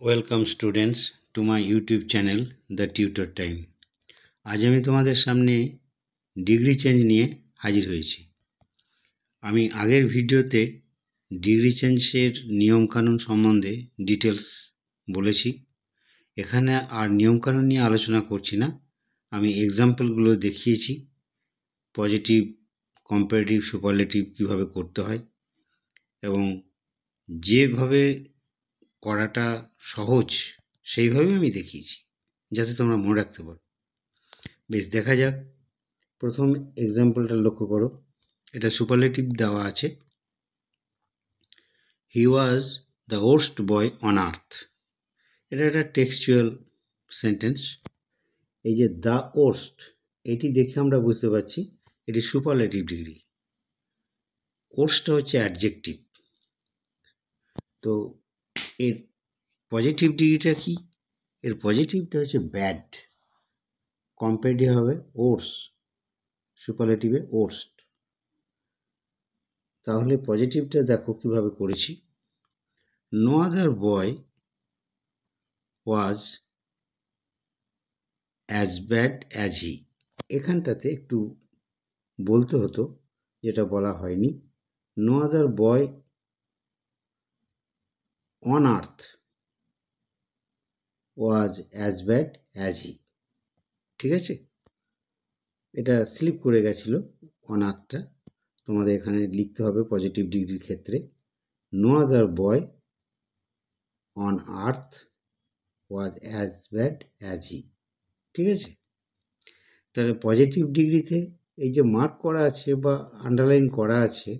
Welcome students to my YouTube channel the tutor time. আজ আমি তোমাদের সামনে ডিগ্রি চেঞ্জ নিয়ে হাজির হয়েছি। আমি আগের ভিডিওতে ডিগ্রি চেঞ্জের নিয়মকানুন সম্বন্ধে ডিটেলস বলেছি। এখানে আর নিয়মকানুন নিয়ে আলোচনা করছি না, আমি এক্সাম্পলগুলো দেখিয়েছি। পজিটিভ, কম্পারেটিভ, সুপারলেটিভ কীভাবে করতে হয় এবং যেভাবে করাটা সহজ সেইভাবে আমি দেখিয়েছি, যাতে তোমরা মনে রাখতে পারো। বেশ, দেখা যাক। প্রথম এক্সাম্পলটা লক্ষ্য করো, এটা সুপারলেটিভ দেওয়া আছে। He was the worst boy on earth. এটা একটা টেক্সচুয়াল সেন্টেন্স। এই যে দ্য ওর্স্ট, এটি দেখে আমরা বুঝতে পারছি এটি সুপারলেটিভ ডিগ্রি। ওর্স্টটা হচ্ছে অ্যাডজেক্টিভ। তো এর পজিটিভ ডিগ্রিটা কি? এর পজিটিভটা হচ্ছে ব্যাড। কম্পারেটিভ হবে ওর্স, সুপারলেটিভে ওর্স্ট। তাহলে পজিটিভটা দেখো কিভাবে করেছি। No other boy was as bad as he. এখানটাতে একটু বলতে হতো, যেটা বলা হয়নি। No other boy on earth was as bad as he. ঠিক আছে, এটা স্লিপ করে গেছিল অন আর্থটা। তোমাদের এখানে লিখতে হবে পজিটিভ ডিগ্রির ক্ষেত্রে no other boy on earth was as bad as he. ঠিক আছে, তাহলে পজিটিভ ডিগ্রিতে এই যে মার্ক করা আছে বা আন্ডারলাইন করা আছে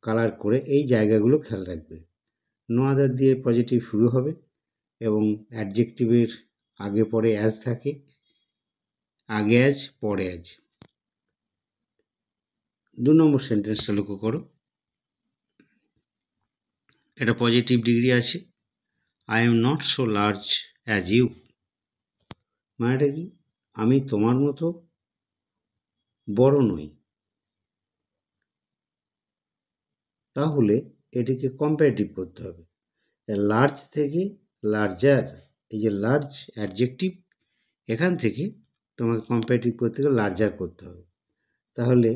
কালার করে, এই জায়গাগুলো খেয়াল রাখবে। নো আদার দিয়ে পজিটিভ শুরু হবে এবং অ্যাডজেক্টিভের আগে পরে অ্যাজ থাকে, আগে অ্যাজ পরে অ্যাজ। 2 নম্বর সেন্টেন্সটা লক্ষ্য করো, এটা পজিটিভ ডিগ্রি আছে। I am not so large as you. মানেটা কি? আমি তোমার মতো বড় নই। তাহলে এটিকে কম্পারেটিভ করতে হবে। লার্জ থেকে লার্জার, এই যে লার্জ অ্যাডজেক্টিভ, এখান থেকে তোমাকে কম্পারেটিভ করতে গেলে লার্জার করতে হবে। তাহলে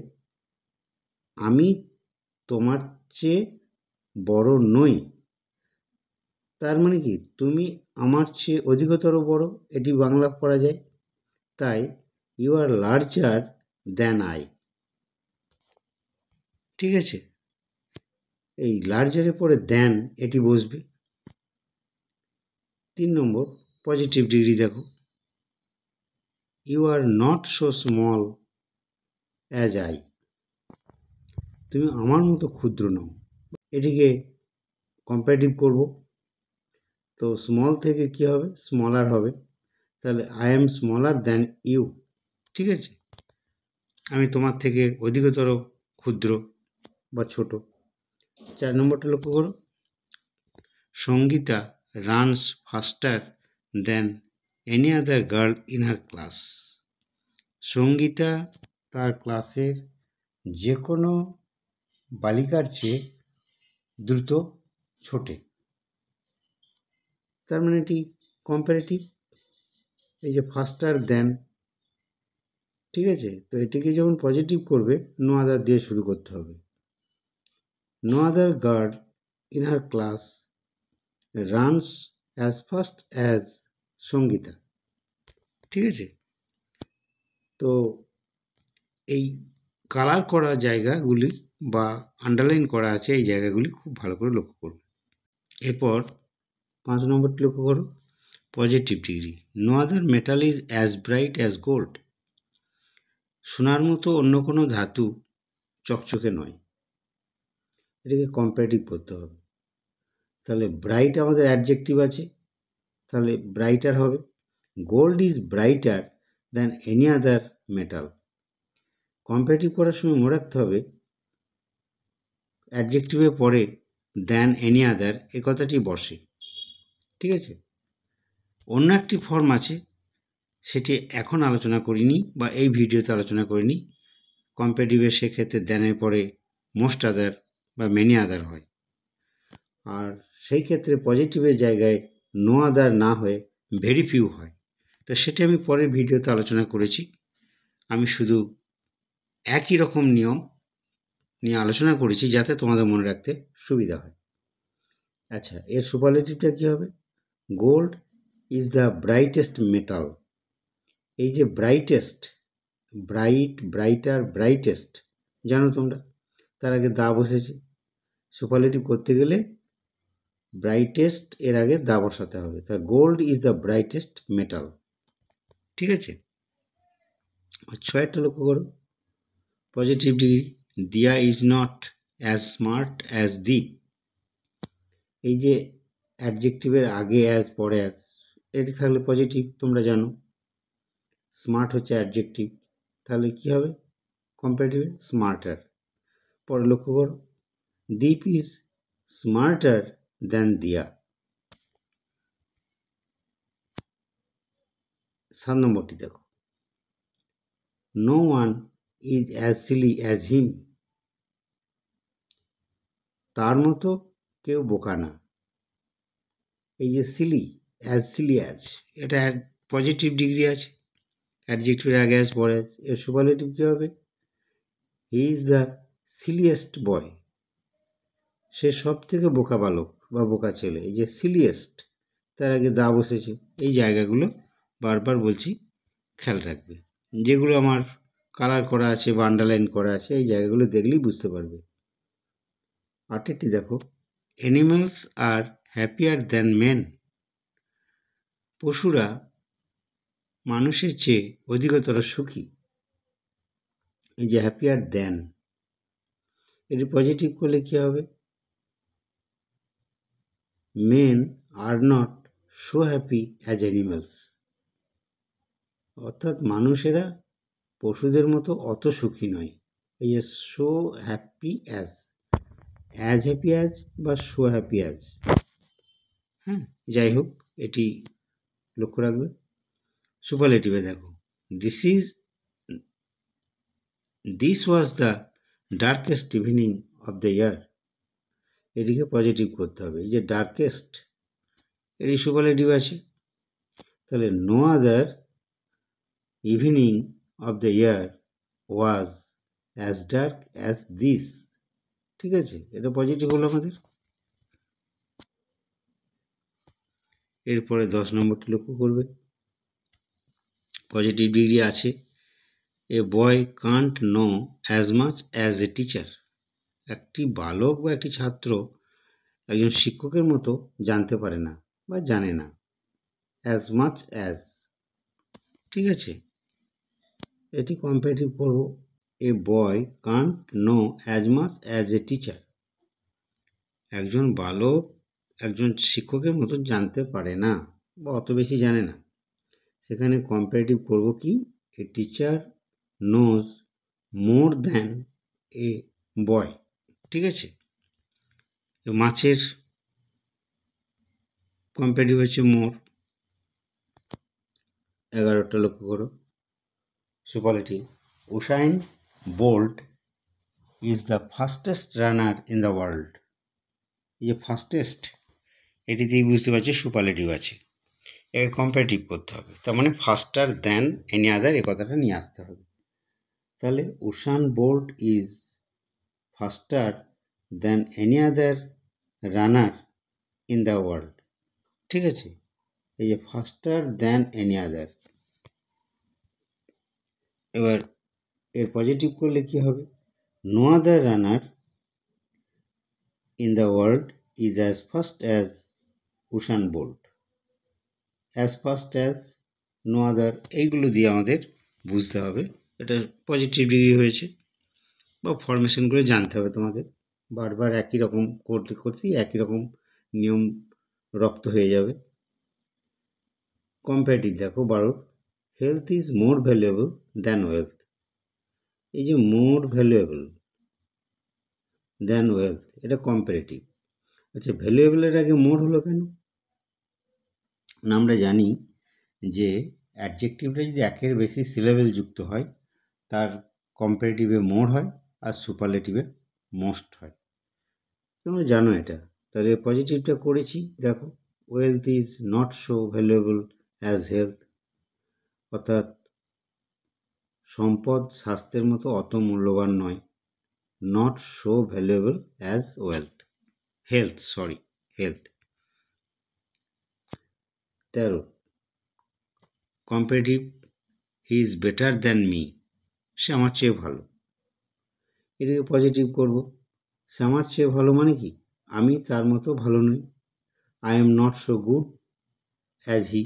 আমি তোমার চেয়ে বড় নই, তার মানে কি তুমি আমার চেয়ে অধিকতর বড়, এটি বাংলা করা যায়। তাই you are larger than I. ঠিক আছে, এই লার্জারের পরে দ্যান এটি বসবে। 3 নম্বর পজিটিভ ডিগ্রি দেখো, you are not so small as I. তুমি আমার মতো ক্ষুদ্র নও। এটিকে কম্পারেটিভ করব, তো স্মল থেকে কি হবে? স্মলার হবে। তাহলে I am smaller than you. ঠিক আছে, আমি তোমার থেকে অধিকতর ক্ষুদ্র বা ছোট। 4 নম্বরটা লক্ষ্য করো, Sangeeta runs faster than any other girl in her class. Sangeeta তার ক্লাসের যে কোনো বালিকার চেয়ে দ্রুত ছোটে। তার মানে এটি কম্পারেটিভ। এই যে ফাস্টার দেন, ঠিক আছে, তো এটিকে যখন পজিটিভ করবে নো আদার দিয়ে শুরু করতে হবে। No other girl in her class runs as fast as Sangeeta. ঠিক আছে, তো এই কালার করা জায়গাগুলি বা আন্ডারলাইন করা আছে এই জায়গাগুলি খুব ভালো করে লক্ষ্য করবে। এরপর 5 নম্বরটি লক্ষ্য করো, positive degree. No other metal is as bright as gold. সোনার মতো অন্য কোনো ধাতু চকচকে নয়। এটাকে কম্পারেটিভ করতে হবে। তাহলে ব্রাইট আমাদের অ্যাডজেক্টিভ আছে, তাহলে ব্রাইটার হবে। Gold is brighter than any other metal. Comparative করার সময় মনে রাখতে হবে অ্যাডজেক্টিভের পরে দ্যান এনি আদার এ কথাটি বসে। ঠিক আছে, অন্য একটি ফর্ম আছে, সেটি এখন আলোচনা করিনি বা এই ভিডিওতে আলোচনা করিনি। কম্পারেটিভে সেক্ষেত্রে দ্যানের পরে মোস্ট আদার বা মেনি আদার হয়, আর সেই ক্ষেত্রে পজিটিভের জায়গায় নো আদার না হয়ে ভেরি ফিউ হয়। তো সেটি আমি পরের ভিডিওতে আলোচনা করেছি। আমি শুধু একই রকম নিয়ম নিয়ে আলোচনা করেছি যাতে তোমাদের মনে রাখতে সুবিধা হয়। আচ্ছা, এর সুপারলেটিভটা কী হবে? Gold is the brightest metal. এই যে ব্রাইটেস্ট, ব্রাইট, ব্রাইটার, ব্রাইটেস্ট জানো তোমরা, তার আগে দা বসেছে। সুপারলেটিভ করতে গেলে ব্রাইটেস্ট এর আগে দা বসাতে হবে। তা gold is the brightest metal. ঠিক আছে, ছয়টা লক্ষ্য করো। Positive degree, Diya is not as smart as Deep. এই যে অ্যাডজেক্টিভের আগে অ্যাজ পরে অ্যাজ, এটি থাকলে পজিটিভ, তোমরা জানো। স্মার্ট হচ্ছে অ্যাডজেক্টিভ, তাহলে কি হবে কম্পারেটিভে? স্মার্টার। পরে লক্ষ্য করো, দীপ ইজ স্মার্টার দ্যান দিয়া। 7 নম্বরটি দেখো, no one is as silly as him. তার মতো কেউ বোকা না। এই যে সিলি অ্যাজ, এটা পজিটিভ ডিগ্রি আছে, অ্যাডজেক্টিভের আগে অ্যাজ পরে অ্যাজ। এর সুপারলেটিভ কী হবে? হি ইজ দ্য সিলিয়েস্ট বয়। সে সব থেকে বোকা বালক বা বোকা ছেলে। এই যে সিলিয়েস্ট, তার আগে দা বসেছে। এই জায়গাগুলো বারবার বলছি, খেয়াল রাখবে। যেগুলো আমার কালার করা আছে বা আন্ডারলাইন করা আছে, এই জায়গাগুলো দেখলেই বুঝতে পারবে। 8টি দেখো, অ্যানিমালস আর হ্যাপিয়ার দ্যান মেন। পশুরা মানুষের চেয়ে অধিকতর সুখী। এই যে হ্যাপিয়ার দ্যান, এটি পজিটিভ করলে কী হবে? Men are not so happy as animals. অর্থাৎ মানুষেরা পশুদের মতো অত সুখী নয়। এই যে so happy as happy as বা সো হ্যাপি অ্যাজ। হ্যাঁ, যাই হোক, এটি লক্ষ্য রাখবে। সুপারলেটিভে দেখো, this was the darkest evening of the year. এটিকে পজিটিভ করতে হবে। এই যে ডার্কেস্ট, এটি সুপারলেটিভ আছে, তাহলে no other evening of the year was as dark as this. ঠিক আছে, এটা পজিটিভ হলো আমাদের। এরপরে 10 নম্বরটি লক্ষ্য করবে, পজিটিভ ডিগ্রি আছে, a boy can't know as much as a teacher. একটি বালক বা একটি ছাত্র একজন শিক্ষকের মতো জানতে পারে না বা জানে না। অ্যাজ মাচ অ্যাজ, ঠিক আছে, এটি কম্পারেটিভ করব। A boy can't know as much as a teacher. একজন বালক একজন শিক্ষকের মতো জানতে পারে না বা অত বেশি জানে না। সেখানে কম্পারেটিভ করব কি? A teacher knows more than a boy. ঠিক আছে, মাছের কম্পারেটিভ হচ্ছে মোর। 11টা লক্ষ্য করো, superlative, Usain Bolt is the fastest runner in the world. এই যে ফাস্টেস্ট, এটিতেই বুঝতে পারছি সুপারলেটিভ আছে, একে কম্পারেটিভ করতে হবে। তার মানে ফাস্টার দ্যান এনি আদার, এ কথাটা নিয়ে আসতে হবে। তাহলে Usain Bolt is faster than any other runner in the world. ঠিক আছে, এই যে ফাস্টার দ্যান এনি আদার। এবার এর পজিটিভ করলে কি হবে? No other runner in the world is as fast as Usain Bolt. As fast as, no other, এইগুলো দিয়ে আমাদের বুঝতে হবে। এটা পজিটিভ ডিগ্রি হয়েছে বা ফরমেশনগুলো জানতে হবে তোমাদের। বারবার একই রকম করতে করতেই একই রকম নিয়ম রপ্ত হয়ে যাবে। কম্পারেটিভ দেখো 12, health is more valuable than wealth. এই যে মোর ভ্যালুয়েবল দ্যান ওয়েলথ, এটা কম্পারেটিভ। আচ্ছা, ভ্যালুয়েবলের আগে মোর হলো কেন? না, আমরা জানি যে অ্যাডজেক্টিভটা যদি একের বেশি সিলেবেল যুক্ত হয় তার কম্পারেটিভে মোর হয় আর সুপারলেটিভে মোস্ট হয়। তোমরা জানো এটা। তাহলে পজিটিভটা করেছি, দেখো wealth is not so valuable as health, অর্থাৎ সম্পদ স্বাস্থ্যের মতো অত মূল্যবান নয়। Not so valuable as health. 13, comparative, he is better than me, সে আমার চেয়ে ভালো। এটাকে পজিটিভ করব। সে আমার চেয়ে ভালো মানে কি, আমি তার মতো ভালো নই। I am not so good as he.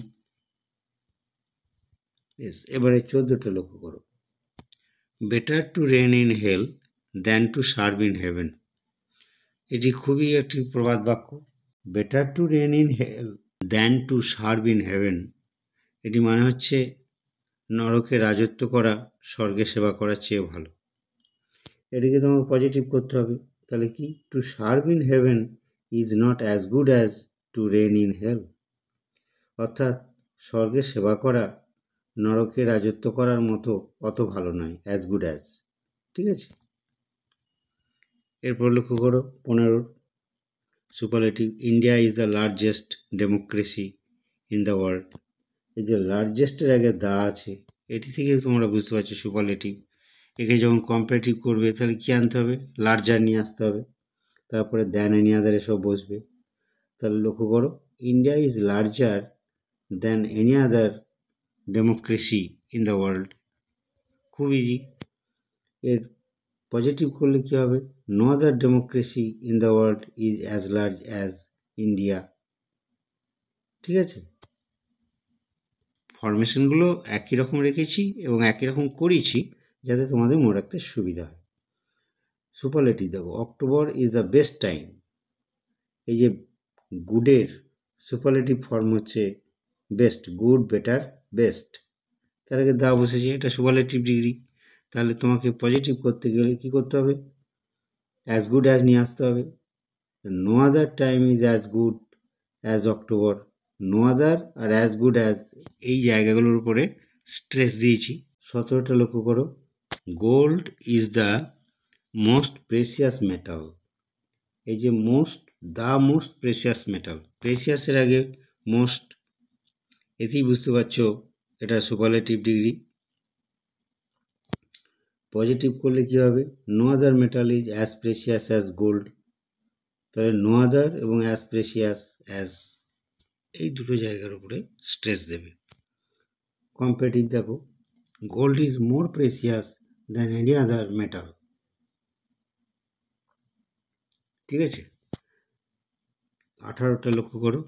এবারে 14টা লক্ষ্য করো। Better to reign in hell than to serve in heaven. এটি খুবই একটি প্রবাদ বাক্য। Better to reign in hell than to serve in heaven, এটি মানে হচ্ছে নরকে রাজত্ব করা স্বর্গে সেবা করার চেয়ে ভালো। এটিকে তোমাকে পজিটিভ করতে হবে। তাহলে কি, to serve in heaven is not as good as to reign in hell, অর্থাৎ স্বর্গে সেবা করা নরকে রাজত্ব করার মতো অত ভালো নয়, অ্যাজ গুড অ্যাজ। ঠিক আছে, এরপর লক্ষ্য করো 15, superlative, India is the largest democracy in the world. এই যে লার্জেস্টের আগে দা আছে, এটি থেকে তোমরা বুঝতে পারছো সুপারলেটিভ। একে যখন কম্পারেটিভ করবে তাহলে কী আনতে হবে, লার্জার নিয়ে আসতে হবে, তারপরে দ্যান এনি আদার এসব বসবে। তাহলে লক্ষ্য করো, India is larger than any other democracy in the world. খুব ইজি। এর পজিটিভ করলে কী হবে, no other democracy in the world is as large as India. ঠিক আছে, ফরমেশনগুলো একই রকম রেখেছি এবং একই রকম করেছি যাতে তোমাদের মনে রাখতে সুবিধা হয়। সুপারলেটিভ দেখো, October is the best time. এই যে গুডের সুপারলেটিভ ফর্ম হচ্ছে বেস্ট, গুড, বেটার, বেস্ট। তার আগে দা বসেছে, এটা সুপারলেটিভ ডিগ্রি। তাহলে তোমাকে পজিটিভ করতে গেলে কি করতে হবে, অ্যাজ গুড অ্যাজ নিয়ে আসতে হবে। No other time is as good as October. No other are as good as, এই জায়গাগুলোর উপরে স্ট্রেস দিয়েছি। 17টা লক্ষ্য করো, gold is the most precious metal. এই যে দ্য মোস্ট প্রেসিয়াস মেটাল, প্রেসিয়াসের আগে মোস্ট, এতেই বুঝতে পারছো এটা সুপারলেটিভ ডিগ্রি। পজিটিভ করলে কী হবে, no other metal is as precious as gold. তাহলে নো আদার এবং অ্যাজ প্রেসিয়াস অ্যাজ, এই দুটো জায়গার উপরে স্ট্রেস দেবে। কম্পারেটিভ দেখো, gold is more precious than any other metal. ঠিক আছে, 18টা লক্ষ্য করো,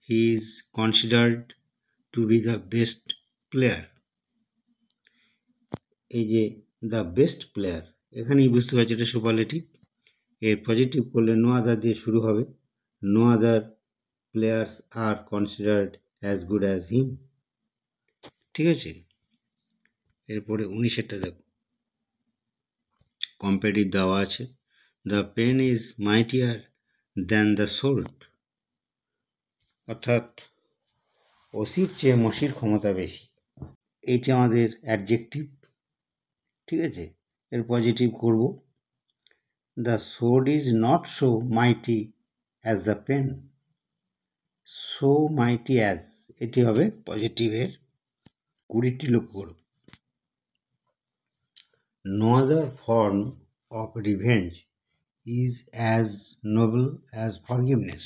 he is considered two B the best player. এই যে দ্য বেস্ট প্লেয়ার, এখানেই বুঝতে পারছি এটা সুপারলেটিভ। এর পজিটিভ করলে নো আদার দিয়ে শুরু হবে, no other players are considered as good as him. ঠিক আছে, এরপরে 19টা দেখো, কম্পারেটিভ দেওয়া আছে, the pen is mightier than the sword, অর্থাৎ অসির চেয়ে মসির ক্ষমতা বেশি। এইটি আমাদের অ্যাডজেক্টিভ। ঠিক আছে, এর পজিটিভ করব, the sword is not so mighty as the pen. So mighty as, এটি হবে পজিটিভের। 20টি লক্ষ্য করো, no other form of revenge is as noble as forgiveness.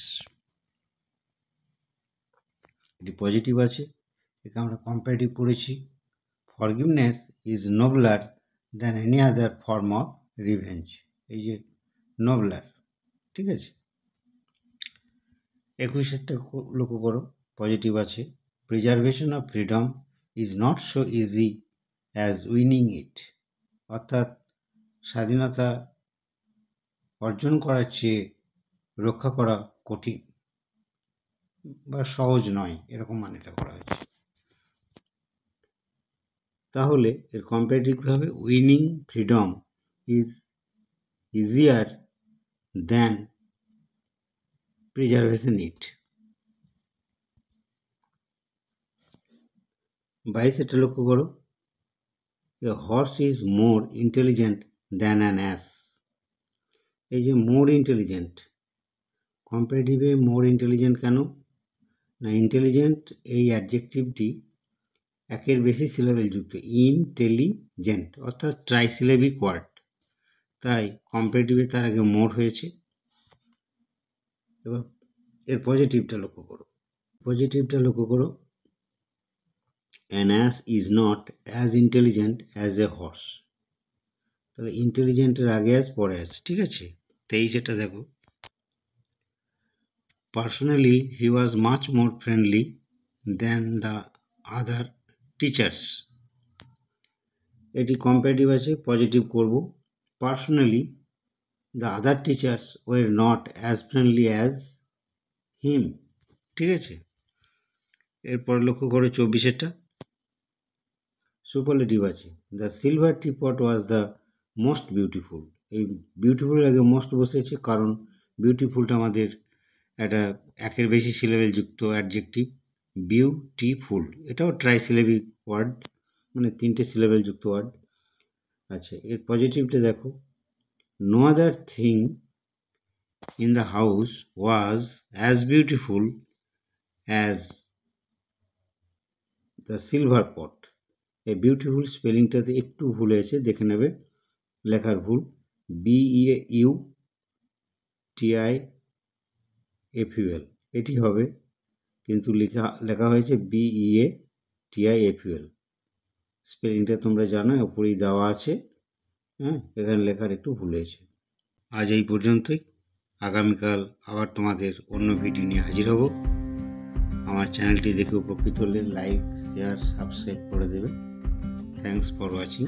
এটি পজিটিভ আছে, একে আমরা কম্পারেটিভ করেছি। Forgiveness is nobler than any other form of revenge, এই যে নোবলার। ঠিক আছে, 21টা লক্ষ্য করো, পজিটিভ আছে, preservation of freedom is not so easy as winning it, অর্থাৎ স্বাধীনতা অর্জন করার চেয়ে রক্ষা করা কঠিন বা সহজ নয়, এরকম মানেটা করা হয়েছে। তাহলে এর কম্পারেটিভ হবে, winning freedom is easier than preservation it. 22টা লক্ষ্য করো, a horse is more intelligent than an ass. এই যে মোর ইন্টেলিজেন্ট, কম্পারেটিভে মোর ইন্টেলিজেন্ট কেন, না, ইন্টেলিজেন্ট এই অ্যাডজেক্টিভটি একের বেশি সিলেবেল যুক্ত, ইনটেলিজেন্ট অর্থাৎ ট্রাইসিলেবিক ওয়ার্ড, তাই কম্পারেটিভে তার আগে মোর হয়েছে। এবার এর পজিটিভটা লক্ষ্য করো, an ass is not as intelligent as a horse. তাহলে ইন্টেলিজেন্টের আগে অ্যাজ পরে অ্যাজ, ঠিক আছে। 23 দেখো, personally he was much more friendly than the other teachers. এটি কম্পারেটিভ আছে, পজিটিভ করব। Personally the other teachers were not as friendly as him, ঠিক আছে। এরপর লক্ষ্য করো 24 সুপারলেটিভ আছে, the silver teapot was the most beautiful. এই বিউটিফুলের আগে মোস্ট বসেছে, কারণ বিউটিফুলটা আমাদের একটা একের বেশি সিলেবেল যুক্ত অ্যাডজেক্টিভ, বিউটিফুল, এটাও ট্রাইসিলেবিক ওয়ার্ড, মানে 3টে সিলেবেল যুক্ত ওয়ার্ড। আচ্ছা, এর পজিটিভটা দেখো, no other thing in the house was as beautiful as the silver pot. এই বিউটিফুল স্পেলিংটাতে একটু ভুল হয়েছে, দেখে নেবে, লেখার ভুল, BEAUTIFUL এটি হবে, কিন্তু লেখা হয়েছে BEATIFUL। স্পেলিংটা তোমরা জানো, উপরেই দেওয়া আছে, হ্যাঁ, এখানে লেখার একটু ভুল হয়েছে। আজ এই পর্যন্তই, আগামীকাল আবার তোমাদের অন্য ভিডিও নিয়ে হাজির হব। আমার চ্যানেলটি দেখে উপকৃত হলে লাইক, শেয়ার, সাবস্ক্রাইব করে দেবে। Thanks for watching.